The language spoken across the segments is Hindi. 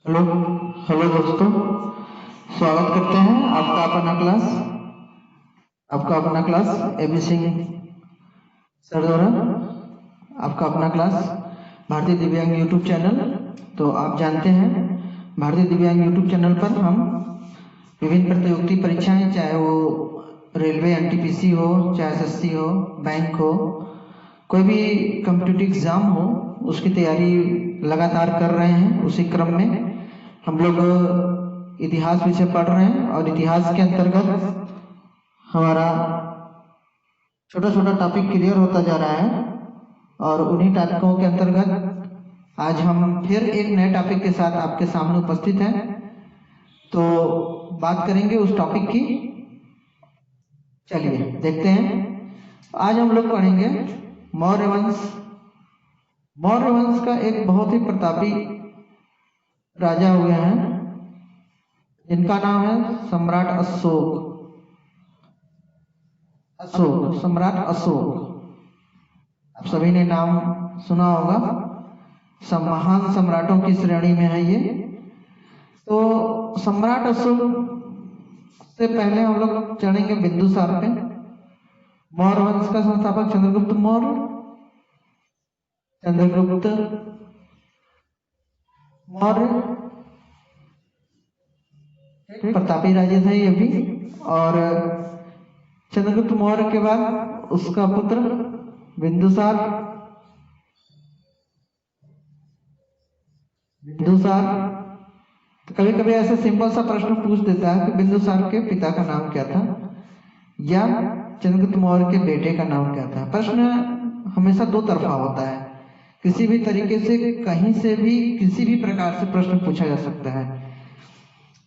हेलो हेलो दोस्तों, स्वागत करते हैं आपका अपना क्लास एबी सिंह सर द्वारा। आपका अपना क्लास भारतीय दिव्यांग यूट्यूब चैनल। तो आप जानते हैं भारतीय दिव्यांग यूट्यूब चैनल पर हम विभिन्न प्रतियोगिता परीक्षाएं, चाहे वो रेलवे एनटीपीसी हो, चाहे एसएससी हो, बैंक हो, कोई भी कॉम्पिटिटिव एग्जाम हो, उसकी तैयारी लगातार कर रहे हैं। उसी क्रम में हम लोग इतिहास विषय पढ़ रहे हैं और इतिहास के अंतर्गत हमारा छोटा छोटा टॉपिक क्लियर होता जा रहा है और उन्हीं टॉपिकों के अंतर्गत आज हम फिर एक नए टॉपिक के साथ आपके सामने उपस्थित हैं। तो बात करेंगे उस टॉपिक की। चलिए देखते हैं। आज हम लोग पढ़ेंगे मौर्य वंश। मौर्य वंश का एक बहुत ही प्रतापी राजा हुए हैं जिनका नाम है सम्राट अशोक। सम्राट अशोक, आप सभी ने नाम सुना होगा। सब महान सम्राटों की श्रेणी में है ये। तो सम्राट अशोक से पहले हम लोग चढ़ेंगे बिंदुसार पे। मौर्य वंश का संस्थापक चंद्रगुप्त मौर्य। चंद्रगुप्त मौर्य एक प्रतापी राजा थे ये भी। और चंद्रगुप्त मौर्य के बाद उसका पुत्र बिंदुसार। तो कभी कभी ऐसा सिंपल सा प्रश्न पूछ देता है कि बिंदुसार के पिता का नाम क्या था या चंद्रगुप्त मौर्य के बेटे का नाम क्या था। प्रश्न हमेशा दो तरफा होता है। किसी भी तरीके से, कहीं से भी, किसी भी प्रकार से प्रश्न पूछा जा सकता है।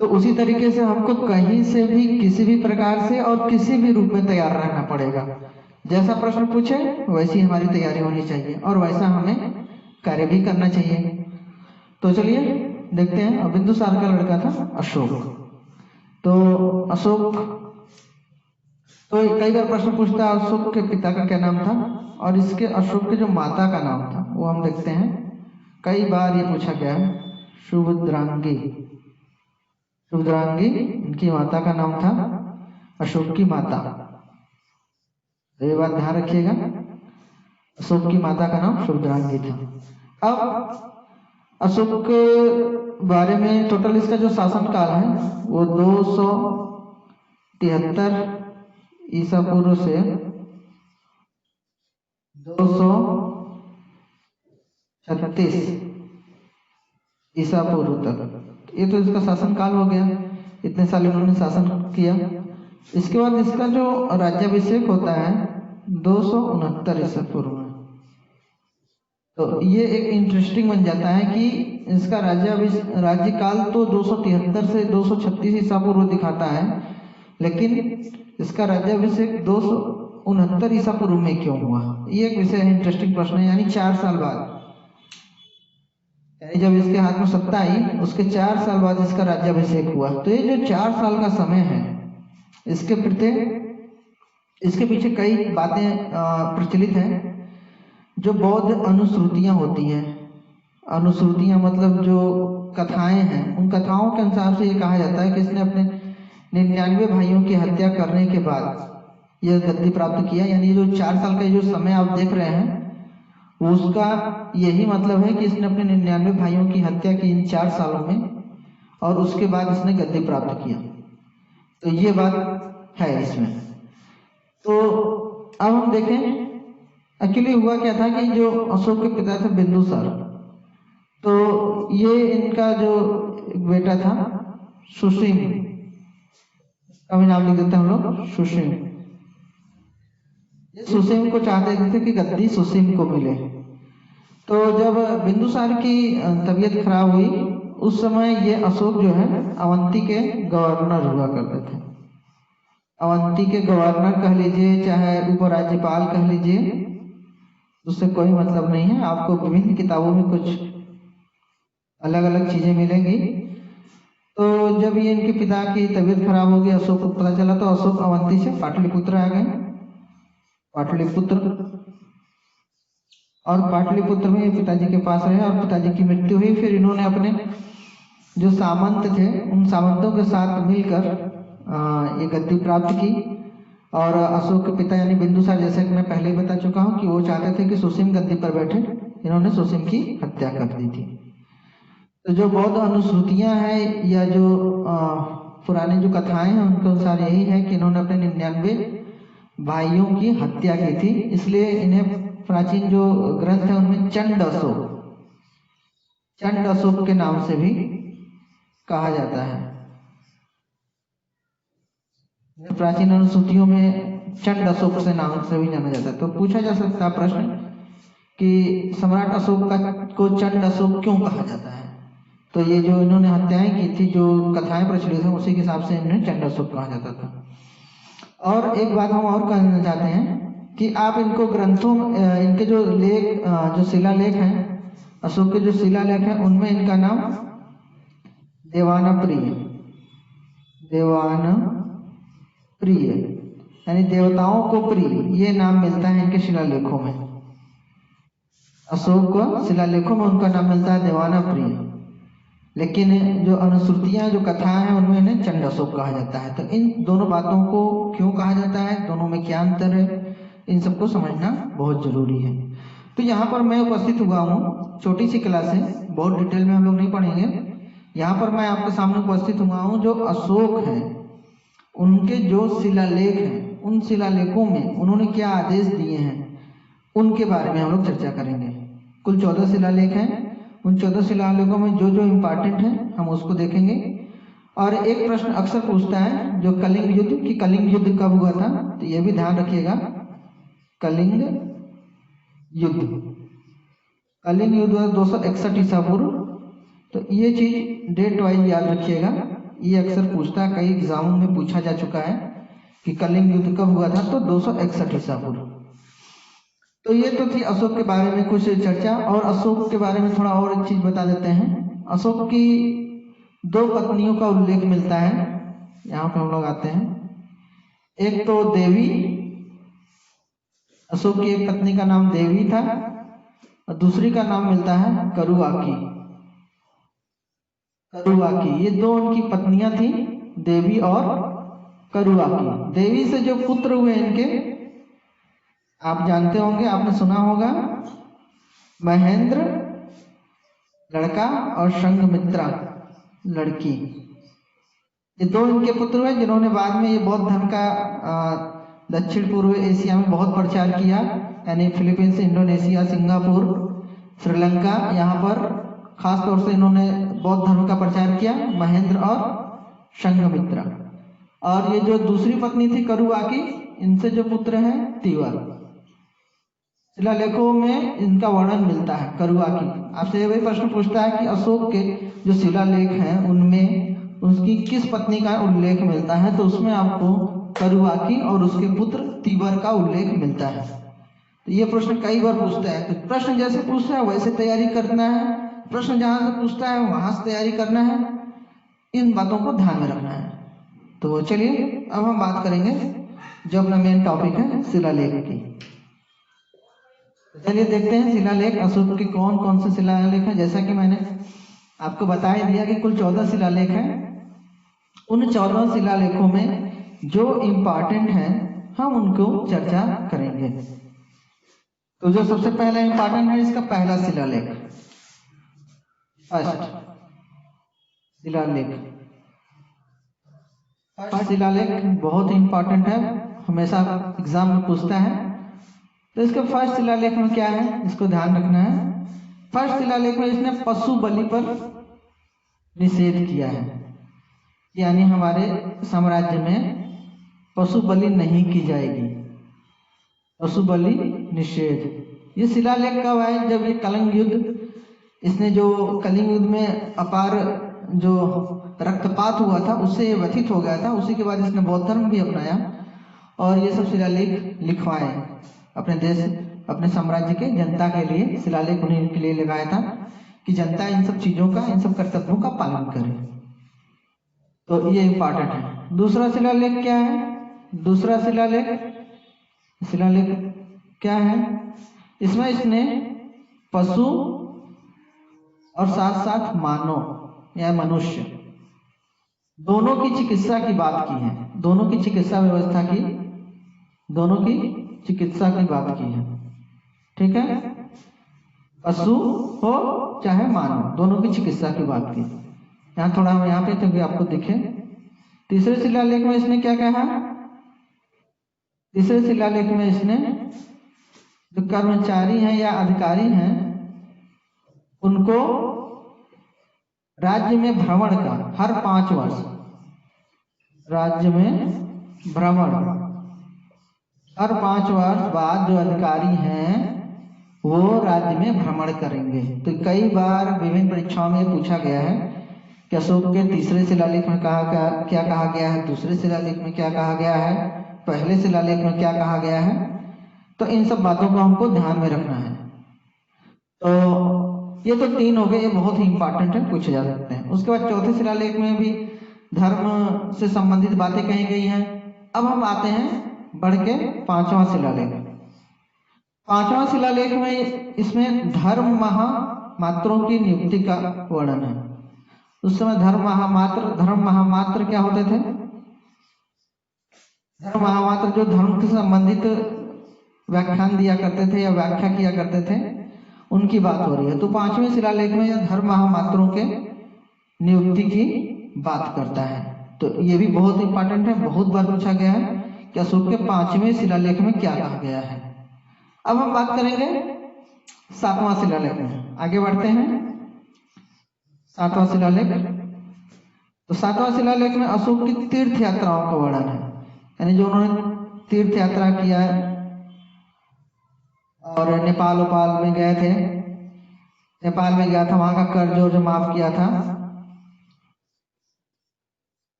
तो उसी तरीके से हमको कहीं से भी, किसी भी प्रकार से और किसी भी रूप में तैयार रहना पड़ेगा। जैसा प्रश्न पूछे वैसी हमारी तैयारी होनी चाहिए और वैसा हमें कार्य भी करना चाहिए। तो चलिए देखते हैं। बिंदुसार का लड़का था अशोक। तो अशोक, तो कई बार प्रश्न पूछता है अशोक के पिता का क्या नाम था, और इसके अशोक के जो माता का नाम था वो हम देखते हैं। कई बार ये पूछा गया है। सुभद्रांगी। सुभद्रांगी इनकी माता का नाम था, अशोक की माता। तो ये बात ध्यान रखिएगा, अशोक की माता का नाम सुभद्रांगी था। अब अशोक के बारे में टोटल इसका जो शासन काल है वो 273 ईसा पूर्व से 236 ईसा पूर्व तक। ये तो इसका शासन काल हो गया, इतने साल इन्होंने शासन किया। इसके बाद इसका जो राज्याभिषेक होता है 269 ईसा पूर्व में। तो ये एक इंटरेस्टिंग बन जाता है कि इसका राज्यकाल तो 273 से 236 ईसा पूर्व दिखाता है, लेकिन इसका राज्याभिषेक 269 ईसा पूर्व में क्यों हुआ। ये एक विषय इंटरेस्टिंग प्रश्न है। यानी 4 साल बाद, यानी जब इसके हाथ में सत्ता आई उसके 4 साल बाद इसका राज्याभिषेक हुआ। तो ये जो 4 साल का समय है, इसके पीछे कई बातें प्रचलित हैं। जो बौद्ध अनुश्रुतियां होती हैं, अनुश्रुतियां मतलब जो कथाएं हैं, उन कथाओं के अनुसार से ये कहा जाता है कि इसने अपने 99 भाइयों की हत्या करने के बाद यह गद्दी प्राप्त किया। यानी जो 4 साल का जो समय आप देख रहे हैं उसका यही मतलब है कि इसने अपने 99 भाइयों की हत्या की इन 4 सालों में, और उसके बाद इसने गद्दी प्राप्त किया। तो ये बात है इसमें। तो अब हम देखें एक्चुअली हुआ क्या था कि जो अशोक के पिता थे बिंदुसार, तो ये इनका जो बेटा था सुसीम, इसका भी नाम लिख देते हैं हम लोग, सुसीम। सुसीम को चाहते थे कि गद्दी सुसीम को मिले। तो जब बिंदुसार की तबीयत खराब हुई उस समय ये अशोक जो है अवंती के गवर्नर हुआ करते थे। अवंती के गवर्नर कह लीजिए, चाहे उपराज्यपाल कह लीजिए, उससे कोई मतलब नहीं है। आपको विभिन्न किताबों में कुछ अलग अलग चीजें मिलेंगी। तो जब ये इनके पिता की तबीयत खराब हो गई, अशोक को पता चला, तो अशोक अवंती से पाटलिपुत्र आ गए। पाटलिपुत्र, और पाटलिपुत्र में पिताजी के पास रहे और पिताजी की मृत्यु हुई। फिर इन्होंने अपने जो सामंत थे उन सामंतों के साथ मिलकर ये गद्दी प्राप्त की। और अशोक के पिता यानी बिंदुसार, जैसे कि मैं पहले ही बता चुका हूँ कि वो चाहते थे कि सुसीम गद्दी पर बैठे, इन्होंने सुसीम की हत्या कर दी थी। तो जो बौद्ध अनुश्रुतियाँ हैं या जो पुरानी जो कथाएं हैं उनके अनुसार यही है कि इन्होंने अपने 99 भाइयों की हत्या की थी, इसलिए इन्हें प्राचीन जो ग्रंथ है उनमें चंड अशोक के नाम से भी कहा जाता है। प्राचीन अनुश्रुतियों में चंड अशोक से नाम से भी जाना जाता है। तो पूछा जा सकता है प्रश्न कि सम्राट अशोक को चंड अशोक क्यों कहा जाता है? तो ये जो इन्होंने हत्याएं की थी, जो कथाएं प्रचलित हैं, उसी के हिसाब से इन्हें चंड अशोक कहा जाता था। और एक बात हम और कहना चाहते हैं कि आप इनको ग्रंथों, इनके जो लेख, जो शिलालेख हैं, अशोक के जो शिलालेख हैं, उनमें इनका नाम देवानप्रिय यानी देवताओं को प्रिय, ये नाम मिलता है इनके शिलालेखों में। अशोक को शिलालेखों में उनका नाम मिलता है देवानप्रिय, लेकिन जो अनुश्रुतियाँ, जो कथाएं हैं, उनमें इन्हें चंड अशोक कहा जाता है। तो इन दोनों बातों को क्यों कहा जाता है, दोनों में क्या अंतर है, इन सबको समझना बहुत जरूरी है। तो यहाँ पर मैं उपस्थित हुआ हूँ, छोटी सी क्लास है, बहुत डिटेल में हम लोग नहीं पढ़ेंगे। यहाँ पर मैं आपके सामने उपस्थित हुआ हूँ, जो अशोक हैं उनके जो शिलालेख हैं, उन शिलालेखों में उन्होंने क्या आदेश दिए हैं, उनके बारे में हम लोग चर्चा करेंगे। कुल 14 शिलालेख हैं, उन 14 शिलालेखों में जो जो इम्पोर्टेंट है हम उसको देखेंगे। और एक प्रश्न अक्सर पूछता है जो कलिंग युद्ध, कि कलिंग युद्ध कब हुआ था, तो ये भी ध्यान रखिएगा। कलिंग युद्ध 261 ईसा पूर्व। तो ये चीज डेट वाइज याद रखिएगा, ये अक्सर पूछता है, कई एग्जामों में पूछा जा चुका है कि कलिंग युद्ध कब हुआ था, तो 261 ईसा पूर्व। तो ये तो थी अशोक के बारे में कुछ चर्चा। और अशोक के बारे में थोड़ा और एक चीज बता देते हैं। अशोक की 2 पत्नियों का उल्लेख मिलता है, यहाँ पे हम लोग आते हैं। एक तो देवी, अशोक की एक पत्नी का नाम देवी था, और दूसरी का नाम मिलता है करुआकी। ये 2 उनकी पत्नियां थी, देवी और करुआकी। देवी से जो पुत्र हुए इनके, आप जानते होंगे, आपने सुना होगा, महेंद्र लड़का और संघमित्रा लड़की। ये 2 इनके पुत्र हुए, जिन्होंने बाद में ये बौद्ध धर्म का दक्षिण पूर्व एशिया में बहुत प्रचार किया, यानी फिलीपींस, इंडोनेशिया, सिंगापुर, श्रीलंका, यहाँ पर खास तौर से इन्होंने बौद्ध धर्म का प्रचार किया, महेंद्र और संघमित्रा। और ये जो दूसरी पत्नी थी करुआकी, इनसे जो पुत्र है तीवर। शिलालेखों में इनका वर्णन मिलता है करुआकी। आपसे वही प्रश्न पूछता है कि अशोक के जो शिलालेख हैं उनमें उसकी किस पत्नी का उल्लेख मिलता है, तो उसमें आपको करुआकी और उसके पुत्र तीवर का उल्लेख मिलता है। तो ये प्रश्न कई बार पूछता है, तो प्रश्न जैसे पूछता है वैसे तैयारी करना है, प्रश्न जहाँ से पूछता है वहां से तैयारी करना है, इन बातों को ध्यान में रखना है। तो चलिए अब हम बात करेंगे जो अपना मेन टॉपिक है शिलालेख की। चलिए देखते हैं शिलालेख अशोक के कौन कौन से शिलालेख हैं। जैसा कि मैंने आपको बता ही दिया कि कुल 14 शिलालेख हैं। उन 14 शिलालेखों में जो इम्पोर्टेंट हैं हम उनको चर्चा करेंगे। तो जो सबसे पहला इम्पोर्टेंट है, इसका पहला शिलालेख, फर्स्ट शिलालेख बहुत इम्पोर्टेंट है, हमेशा एग्जाम में पूछता है। तो इसके फर्स्ट शिलालेख में क्या है, इसको ध्यान रखना है। फर्स्ट शिलालेख में इसने पशु बलि पर निषेध किया है, यानी हमारे साम्राज्य में पशु बलि नहीं की जाएगी, पशु बलि निषेध। ये शिलालेख कब है, जब ये कलिंग युद्ध, इसने जो कलिंग युद्ध में अपार जो रक्तपात हुआ था उससे ये व्यथित हो गया था। उसी के बाद इसने बौद्ध धर्म भी अपनाया और ये सब शिलालेख लिखवाए अपने देश, अपने साम्राज्य के जनता के लिए। शिलालेख उन्हीं के लिए लगाया था कि जनता इन सब चीजों का, इन सब कर्तव्यों का पालन करे। तो ये इम्पोर्टेंट है। दूसरा शिलालेख क्या है, दूसरा शिलालेख क्या है, इसमें इसने पशु और साथ साथ मानव, या मनुष्य, दोनों की चिकित्सा की बात की है, दोनों की चिकित्सा व्यवस्था की, दोनों की चिकित्सा की बात की है। ठीक है, पशु हो चाहे मानव, दोनों की चिकित्सा की बात की। यहाँ थोड़ा हम यहाँ पे क्योंकि आपको दिखे, तीसरे शिलालेख में इसने क्या कहा? तीसरे शिलालेख में इसने जो कर्मचारी हैं या अधिकारी हैं उनको राज्य में भ्रमण का हर 5 वर्ष, राज्य में भ्रमण हर 5 वर्ष बाद जो अधिकारी हैं वो राज्य में भ्रमण करेंगे। तो कई बार विभिन्न परीक्षाओं में पूछा गया है कि अशोक के तीसरे शिलालेख में क्या कहा गया है, दूसरे शिलालेख में क्या कहा गया है, पहले शिलालेख में क्या कहा गया है। तो इन सब बातों को हमको ध्यान में रखना है। तो ये तो 3 हो गए, ये बहुत ही इंपॉर्टेंट है, पूछे जा सकते हैं। उसके बाद चौथे शिलालेख में भी धर्म से संबंधित बातें कही गई हैं। अब हम आते हैं बढ़ के 5वां शिलालेख। 5वां शिलालेख में इसमें धर्म महामात्रों की नियुक्ति का वर्णन है। उस समय धर्म महामात्र क्या होते थे? धर्म महामात्र जो धर्म से संबंधित व्याख्यान दिया करते थे या व्याख्या किया करते थे, उनकी बात हो रही है। तो 5वें शिलालेख में यह धर्म महामात्रों के नियुक्ति की बात करता है। तो ये भी बहुत इंपॉर्टेंट है, बहुत बार पूछा गया है कि अशोक के 5वें शिलालेख में क्या कहा गया है। अब हम बात करेंगे 7वां शिलालेख में। आगे बढ़ते हैं। 7वां शिलालेख, तो 7वां शिलालेख में अशोक की तीर्थ यात्राओं का वर्णन है, यानी जो उन्होंने तीर्थ यात्रा किया और नेपाल में गए थे, नेपाल में गया था, वहां का कर्ज जो माफ किया था,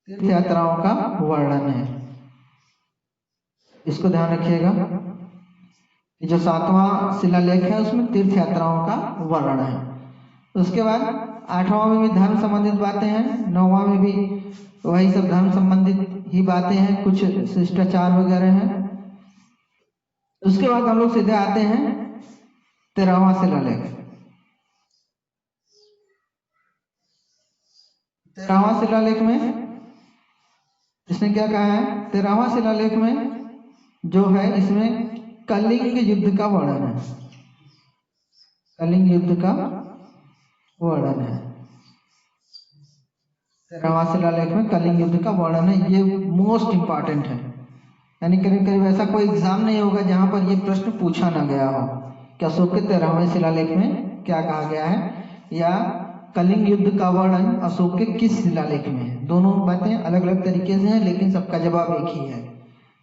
तीर्थ यात्राओं का वर्णन है। इसको ध्यान रखिएगा कि जो 7वां शिलालेख है उसमें तीर्थ यात्राओं का वर्णन है। उसके बाद 8वां में भी धर्म संबंधित बातें हैं, 9वां में भी वही सब धर्म संबंधित ही बातें हैं, कुछ शिष्टाचार वगैरह हैं। उसके बाद हम लोग सीधे आते हैं 13वां शिलालेख। 13वां शिलालेख में इसने क्या कहा है? 13वां शिलालेख में जो है इसमें कलिंग युद्ध का वर्णन है, कलिंग युद्ध का वर्णन है। 13वां शिलालेख में कलिंग युद्ध का वर्णन है। ये मोस्ट इंपॉर्टेंट है, यानी करीब करीब ऐसा कोई एग्जाम नहीं होगा जहां पर ये प्रश्न पूछा ना गया हो कि अशोक के 13वें शिलालेख में क्या कहा गया है या कलिंग युद्ध का वर्णन अशोक के किस शिलालेख में है। दोनों बातें अलग अलग तरीके से हैं लेकिन सबका जवाब एक ही है।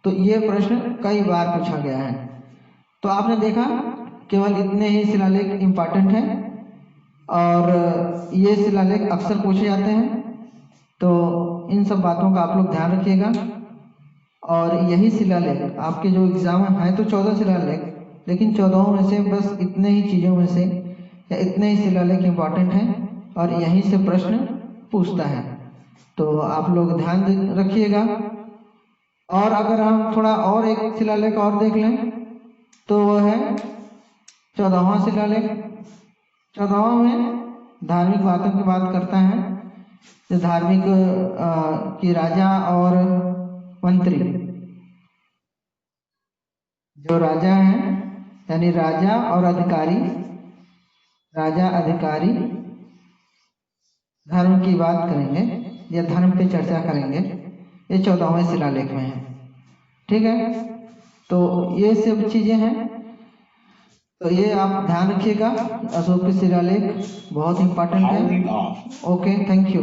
तो ये प्रश्न कई बार पूछा गया है। तो आपने देखा केवल इतने ही शिलालेख इंपॉर्टेंट हैं और ये शिलालेख अक्सर पूछे जाते हैं। तो इन सब बातों का आप लोग ध्यान रखिएगा। और यही शिलालेख आपके जो एग्जाम है तो 14 शिलालेख, लेकिन 14 में से बस इतने ही चीज़ों में से या इतने ही शिलालेख इंपॉर्टेंट हैं और यहीं से प्रश्न पूछता है। तो आप लोग ध्यान रखिएगा। और अगर हम थोड़ा और एक शिलालेख और देख लें तो वो है 14वां शिलालेख। 14वां में धार्मिक बातों की बात करता है, जो धार्मिक की राजा और मंत्री, जो राजा हैं यानी राजा और अधिकारी, राजा अधिकारी धर्म की बात करेंगे या धर्म पे चर्चा करेंगे। ये 14वें शिलालेख में है। ठीक है, तो ये सब चीजें हैं। तो ये आप ध्यान रखिएगा, अशोक के शिलालेख बहुत इंपॉर्टेंट है। Okay, thank you.